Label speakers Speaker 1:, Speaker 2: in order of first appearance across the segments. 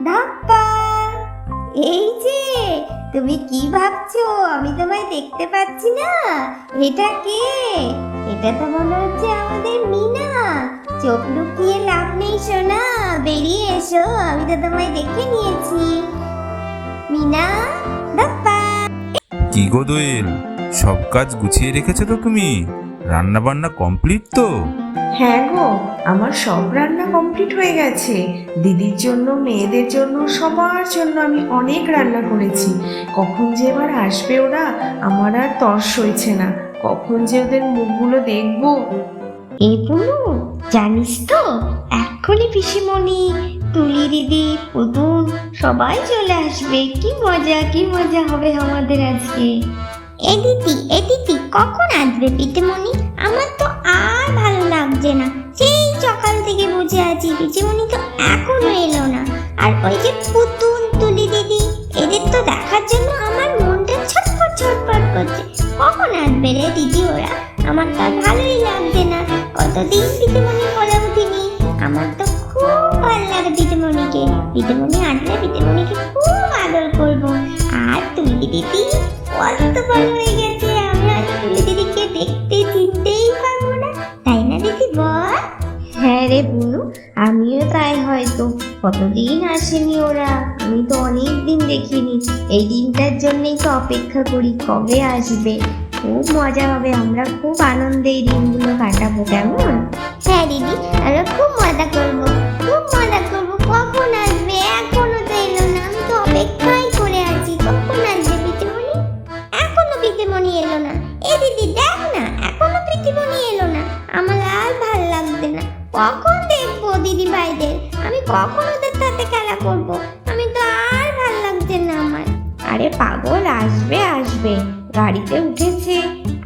Speaker 1: ধাপ্পা, এই যে তুমি কি ভাবছো? আমি তোমায় দেখতে পাচ্ছি না। এটা কে? এটা তো মনে হচ্ছে আমাদের মিনা। চোখ লুকিয়ে লাভ নেই সোনা, বেরিয়ে এসো, আমি তো তোমায় দেখে নিয়েছি। মিনা, ধাপ্পা।
Speaker 2: কি গো দোয়েল, সব কাজ গুছিয়ে রেখেছো তো তুমি? রান্না বান্না কমপ্লিট তো?
Speaker 3: হ্যাঁ গো, আমার সব রান্না কমপ্লিট হয়ে গেছে। দিদির জন্য, মেয়েদের জন্য, সবার জন্য আমি অনেক রান্না করেছি। কখন যে এবার আসবে ওরা, আমার আর তর সইছে না। কখন যে ওদের মুখগুলো দেখবো।
Speaker 1: এই পুনু, জানিস তো এক্ষুনি পিসিমণি, তুলি দিদি, পুতুল সবাই চলে আসবে। কি মজা, কি মজা হবে আমাদের আজকে। এ দিদি কখন আসবে পিসিমণি? আমার তো আর ভালো লাগছে না। সেই সকাল থেকে বসে আছি, পিসিমণি তো এখনো এলো না। আর ওই যে পুতুল, তুলি দিদি, এদের তো দেখার জন্য আমার মনটা ছটফট ছটফট করছে। কখন আসবে রে দিদি ওরা? আমার তো আর ভালোই লাগছে না। কতদিন পিসিমণি বলে উঠিনি। আমার তো খুব ভালো লাগে পিসিমণিকে। পিসিমণি আসলে পিসিমণিকে খুব আদর করব। আর তুলি দিদি কত বড় হয়ে গেছে, আমি আর তুলি দিদিকে দেখতে চিনতেই পারবো না, তাই না দিদি বল? হ্যাঁ রে বুনু, আমিও তাই। হয়তো কতদিন আসেনি ওরা, আমি তো অনেক দিন দেখিনি। এই দিনটার জন্যই তো অপেক্ষা করি, কবে আসবে। খুব মজা হবে, আমরা খুব আনন্দে এই দিনগুলো কাটাবো, কেমন? হ্যাঁ দিদি, আমরা খুব মজা করবো, খুব মজা করবো। কখন আসবে? এখনো তো এলো না, আমি তো অপেক্ষাই করে আছি। কখন আসবে পিসিমণি? এখনো পিসিমণি এলো না। এ দিদি দেখ না, এখনো পিসিমণি এলো না। আমার আর ভাল লাগছে না। কখন দেখবো দিদি ভাইদের? আমি কখন ওদের সাথে খেলা করবো? আমি তো আর ভাল লাগছে না আমার। আরে পাগল, আসবে আসবে, গাড়িতে উঠেছে।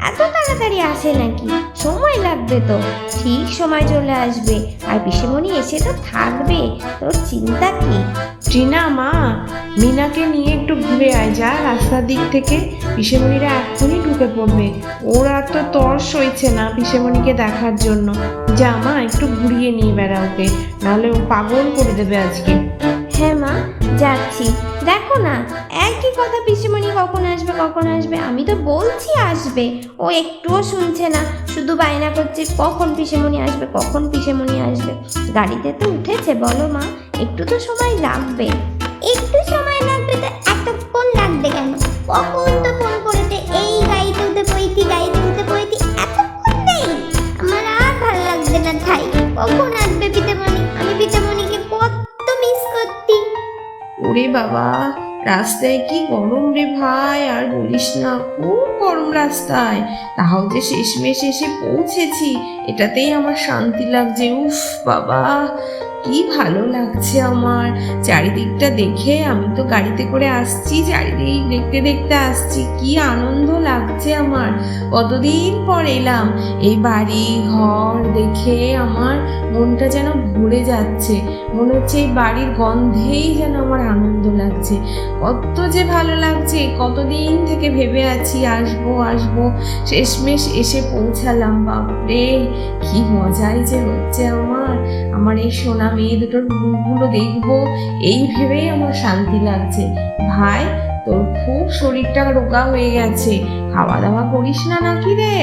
Speaker 1: এত তাড়াতাড়ি আসে নাকি? সময় লাগবে তো, ঠিক সময় চলে আসবে। আর পিসিমণি এসে তো থাকবে, তোর চিন্তা কি?
Speaker 3: টিনা মা, মিনাকে নিয়ে একটু ঘুরে আয় যা রাস্তার দিক থেকে। পিসেমণিরা এখনই ঢুকে পড়বে। ওরা তো তর সইছে না পিসেমণিকে দেখার জন্য। যা মা, একটু ঘুরিয়ে নিয়ে বেড়া ওকে, নাহলে ও পাগল করে দেবে আজকে।
Speaker 1: হ্যাঁ মা, যাচ্ছি। দেখো না, একই কথা, পিসিমণি কখন আসবে কখন আসবে। আমি তো বলছি আসবে, ও একটুও শুনছে না, শুধু বায়না করছে কখন পিসিমণি আসবে, কখন পিসিমণি আসবে। গাড়িতে তো উঠেছে, বলো মা, একটু তো সময় লাগবে। একটু সময় লাগবে তো এতক্ষণ লাগবে কেন? কখন তো ফোন করেছে, এই গাড়িতে উঠে পড়েছি, গাড়িতে উঠে পড়েছি, এতক্ষণ নেই। আমার আর ভালো লাগছে না ঠাই। কখন আসবে পিসিমণি? আমি পিসিমণিকে কত মিস করছি।
Speaker 3: ওরে বাবা, রাস্তায় কি গরম রে ভাই, আর বলিস না, খুব গরম রাস্তায়। তাও যে শেষমেশ এসে পৌঁছেছি, এটাতেই আমার শান্তি লাগছে। উফ বাবা, কি ভালো লাগছে আমার চারিদিকটা দেখে। আমি তো গাড়িতে করে আসছি, চারিদিক দেখতে দেখতে আসছি, কি আনন্দ লাগছে আমার। কতদিন পর এলাম, এই বাড়ি ঘর দেখে আমার মনটা যেন ভরে যাচ্ছে। মনে হচ্ছে এই বাড়ির গন্ধেই যেন আমার আনন্দ লাগছে। কত যে ভালো লাগছে, কতদিন থেকে ভেবে আছি আসবো আসবো, শেষমেশ এসে পৌঁছালাম। বাপরে, কি মজাই যে হচ্ছে আমার। আমার এই সোনা মেয়ে দুটোর মুখগুলো দেখবো, এই ভেবেই আমার শান্তি লাগছে। ভাই, তোর খুব শরীরটা রোগা হয়ে গেছে, খাওয়া দাওয়া করিস না নাকি রে?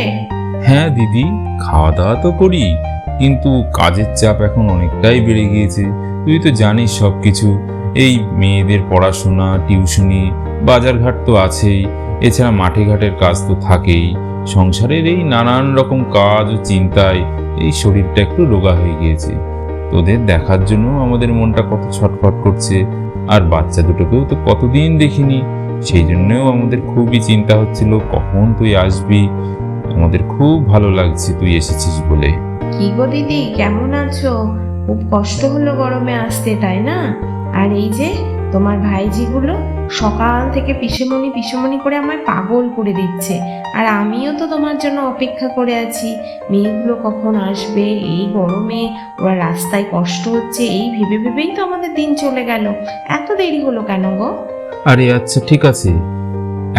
Speaker 2: হ্যাঁ দিদি, খাওয়া দাওয়া তো করি, কিন্তু কাজের চাপ এখন অনেকটাই বেড়ে গিয়েছে। তুই তো জানিস সব কিছু, এই মেয়েদের পড়াশোনা, টিউশনি, বাজারঘাট তো আছেই, এছাড়া মাঠে ঘাটের কাজ তো থাকেই। সংসারের এই নানান রকম কাজ ও চিন্তায় এই শরীরটা একটু রোগা হয়ে গিয়েছে। তোদের দেখার জন্য আমাদের মনটা কত ছটফট করছে। আর বাচ্চা দুটোকেও তো কতদিন দেখিনি, সেই জন্যও আমাদের খুবই চিন্তা হচ্ছিল কখন তুই আসবি। আমাদের খুব ভালো লাগছে তুই এসেছিস বলে।
Speaker 3: কি গো দিদি, কেমন আছো? খুব কষ্ট হলো গরমে আসতে, তাই না? আর এই যে তোমার ভাইজিগুলো সকাল থেকে পিসেমণি পিসেমণি করে আমায় পাগল করে দিচ্ছে। আর আমিও তো তোমার জন্য অপেক্ষা করে আছি, মেয়েগুলো কখন আসবে। এই গরমে ওরা রাস্তায় কষ্ট হচ্ছে, এই ভেবে ভেবেই তো আমাদের দিন চলে গেল। এত দেরি হলো কেন গো?
Speaker 2: আরে আচ্ছা ঠিক আছে,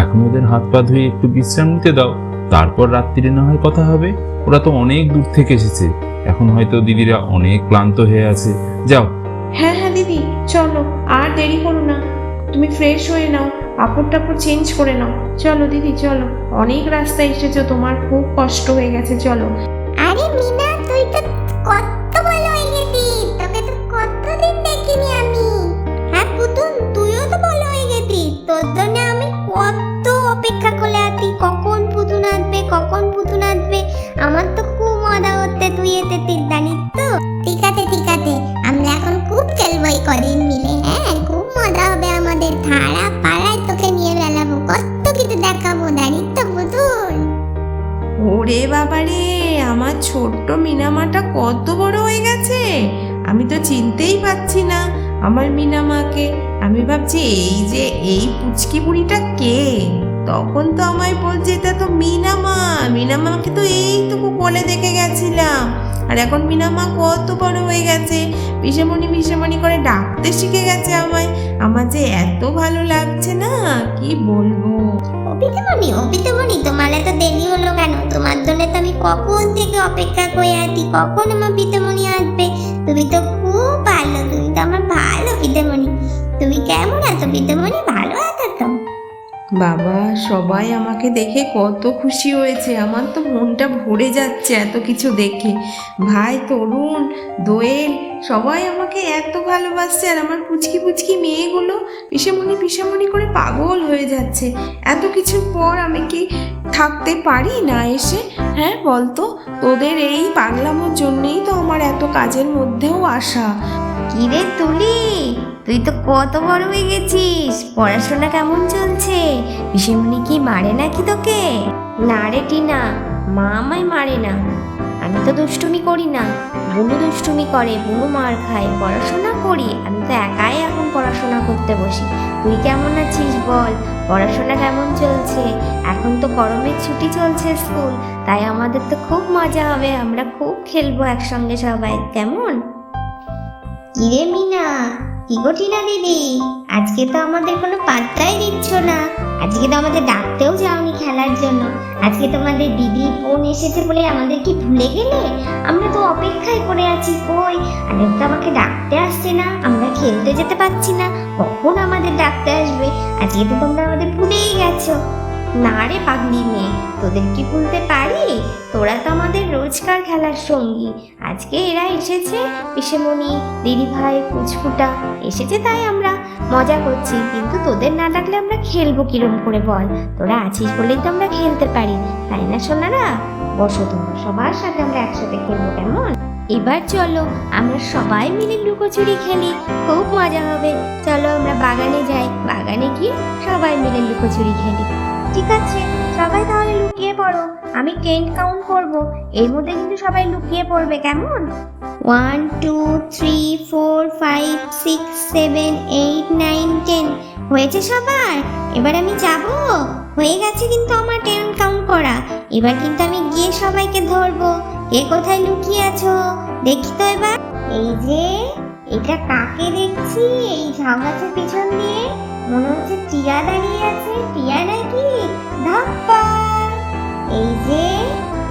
Speaker 2: এখন ওদের হাত পা ধুয়ে একটু বিশ্রাম নিতে দাও, তারপর রাত্রিরে না হয় কথা হবে। ওরা তো অনেক দূর থেকে এসেছে, এখন হয়তো দিদিরা অনেক ক্লান্ত হয়ে আছে। যাও।
Speaker 3: হ্যাঁ হ্যাঁ দিদি, চলো আর দেরি করো না, তুমি ফ্রেশ হয়ে নাও, কাপড় টাপড় চেঞ্জ করে নাও। চলো দিদি চলো, অনেক রাস্তা এসেছো, তোমার খুব কষ্ট হয়ে গেছে, চলো।
Speaker 1: আরে মিনা, তুই তো কত ভালো হয়ে গেছিস, তোকে তো কতদিন দেখিনি আমি। হ্যাঁ পুতুল, তুইও তো ভালো হয়ে গেছিস, তোর জন্য আমি কত অপেক্ষা করে আছি, কখন পুতুল আসবে, কখন পুতুল আসবে। আমার তো খুব মজা হচ্ছে তুই এসেছিস, জানিস তো। ঠিক আছে ঠিক আছে, আমরা এখন খুব খেলবো এই কদিন মিলে। হ্যাঁ, খুব মজা হবে আমাদের, ধারা পাড়ায় তোকে নিয়ে বেড়াবো, কত কিছু দেখাবো, জানিস তো পুতুল।
Speaker 3: ওরে বাবারে, আমার ছোট্ট মিনামাটা কত বড় হয়ে গেছে, আমি তো চিনতেই পাচ্ছি না আমার মিনামাকে। আমি ভাবছি এই যে এই পুচকি বুড়িটা কে, তখন তো আমায় বলছে এটা তো মিনামা। মিনামাকে তো এইটুকু বলে দেখে গেছিলাম, আর এখন মিনামা কত বড় হয়ে গেছে, পিসেমণি পিসেমণি করে ডাকতে শিখে গেছে আমায়। আমার যে এত ভালো লাগছে না, কি বলবো।
Speaker 1: অপিতেমণি, তোমার এত দেরি হলো কেন? তোমার জন্য তো আমি কখন থেকে অপেক্ষা করে আছি, কখন আমার পিতেমণি আসবে। তুমি তো খুব ভালো, তুমি তো আমার ভালো পিতেমণি। তুমি কেমন আছো পিতেমণি, ভালো আছো তো?
Speaker 3: বাবা, সবাই আমাকে দেখে কত খুশি হয়েছে, আমার তো মনটা ভরে যাচ্ছে এত কিছু দেখে। ভাই, তরুণ, দোয়েল, সবাই আমাকে এত ভালোবাসছে, আর আমার পুচকি পুচকি মেয়েগুলো পিসেমণি পিসেমণি করে পাগল হয়ে যাচ্ছে। এত কিছুর পর আমি কি থাকতে পারি না এসে? হ্যাঁ বলতো, তোদের এই পাগলামোর জন্যেই তো আমার এত কাজের মধ্যেও আসা।
Speaker 1: কিরে তুলি, তুই তো কত বড় হয়ে গেছিস, পড়াশোনা কেমন চলছে? পিসেমণি কি মারে নাকি তোকে? না রে টিনা, মা আমায় মারে না, আমি তো দুষ্টুমি করি না, বুনু দুষ্টুমি করে, বুনু মার খায়, পড়াশোনা করি। আমি তো একাই এখন পড়াশোনা করতে বসি। তুই কেমন আছিস বল, পড়াশোনা কেমন চলছে? এখন তো গরমের ছুটি চলছে স্কুল, তাই আমাদের তো খুব মজা হবে, আমরা খুব খেলবো একসঙ্গে সবাই, কেমন? কিরে মিনা, কি গো টিনা দিদি, আজকে তো আমাদের কোনো পাত্তাই দিচ্ছ না। আজকে তো আমাদের ডাকতেও যাওনি খেলার জন্য। আজকে তোমাদের দিদি বোন এসেছে বলে আমাদের কি ভুলে গেলে? আমরা তো অপেক্ষায় করে আছি, কই আরে তো আমাকে ডাকতে আসছে না, আমরা খেলতে যেতে পারছি না, কখন আমাদের ডাকতে আসবে? আজকে তো তোমরা আমাদের ভুলেই গেছো। না রে পাগলি মেয়ে, তোদের কি ভুলতে পারি? তোরা তো আমাদের রোজকার খেলার সঙ্গী। আজকে এরা এসেছে, পিসেমণি, দিদিভাই, পুচকুটা এসেছে, তাই আমরা মজা করছি, কিন্তু তোদের না ডাকলে আমরা খেলবো কিরম করে বল? তোরা আছিস বলেই তো আমরা খেলতে পারি, তাই না সোনারা? বসো তোমরা, সবার সাথে আমরা একসাথে খেলবো, কেমন? এবার চলো আমরা সবাই মিলে লুকোচুরি খেলি, খুব মজা হবে। চলো আমরা বাগানে যাই, বাগানে গিয়ে সবাই মিলে লুকোচুরি খেলি। ঠিক আছে, সবাই তাহলে লুকিয়ে পড়ো, আমি 10 কাউন্ট করব, এর মধ্যে কিন্তু সবাই লুকিয়ে পড়বে, কেমন? 1 2 3 4 5 6 7 8 9 10 হয়েছে সবার? এবার আমি যাব, হয়ে গেছে কিন্তু আমার 10 কাউন্ট করা। এবার কিন্তু আমি গিয়ে সবাইকে ধরবো। কে কোথায় লুকিয়ে আছো দেখি তো এবার। এই যে, এটা কাকে দেখছি এই ঝাউ গাছের পিছন দিয়ে? মনে হচ্ছে টিয়া দাঁড়িয়ে আছে, টিয়া নাকি? ধাপ্পা! এই যে,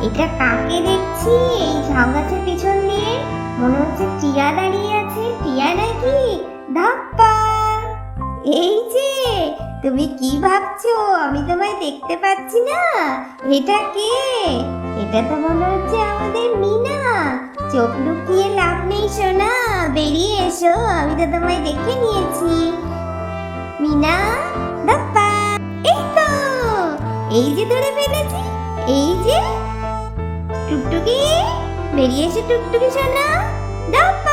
Speaker 1: এটা কাকে দেখছি এই ঝাউ গাছের পিছন দিয়ে? মনে হচ্ছে টিয়া দাঁড়িয়ে আছে, টিয়া নাকি? ধাপ্পা! এই যে, তুমি কি ভাবছো আমি তোমায় দেখতে পাচ্ছি না? এটা কে? এটা তো মনে হচ্ছে আমাদের মিনা। চোখ লুকিয়ে লাভ নেই সোনা, বেরিয়ে এসো, আমি তো তোমায় দেখে নিয়েছি। মিনা, ধাপ্পা! এই তো, এই যে ধরে ফেলেছি, এই যে। টুকটুকি, বেরিয়ে এসে টুকটুকি সোনা, ধাপ্পা!